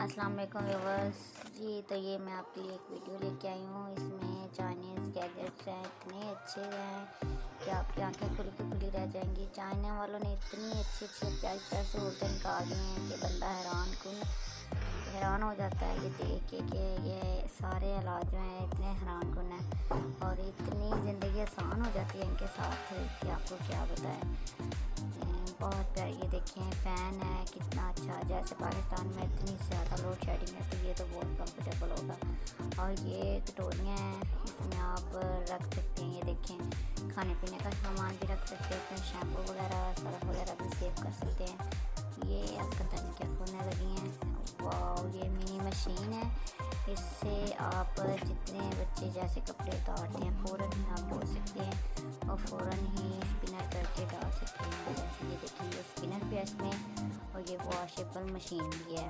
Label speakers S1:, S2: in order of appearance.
S1: अस्सलाम वालेकुम व्यूअर्स जी। तो ये मैं आपके लिए एक वीडियो लेके आई हूँ। इसमें चाइनीज़ गैजेट्स हैं, इतने अच्छे हैं कि आपकी आंखें खुली की खुली रह जाएंगी। चाइना वालों ने इतनी अच्छी अच्छी प्यारी प्यारी सहूलतें निकाल दी हैं कि बंदा हैरान हो जाता है ये देख के कि ये सारे आलात जो हैं इतने हैरान कुन हैं और इतनी ज़िंदगी आसान हो जाती है इनके साथ कि आपको क्या बताएं। बहुत प्यारी, ये देखें फ़ैन है कितना अच्छा। जैसे पाकिस्तान में इतनी ज़्यादा लोड शेडिंग है तो ये तो बहुत कंफर्टेबल होगा। और ये कटोरियाँ हैं, इसमें आप रख सकते हैं। ये देखें खाने पीने का सामान भी रख सकते हैं, इसमें शैम्पू वगैरह सर्फ वगैरह भी सेव कर सकते हैं। ये आपका धन क्या खोने लगी हैं। वाह, ये मिनी मशीन है, इससे आप जितने बच्चे जैसे कपड़े उतारते हैं फ़ौरन ही आप धो सकते हैं और फ़ौरन ही स्पिनर करके डाल सकते हैं। जैसे ये देखिए स्पिनर भी है इसमें और ये वॉशेबल मशीन भी है।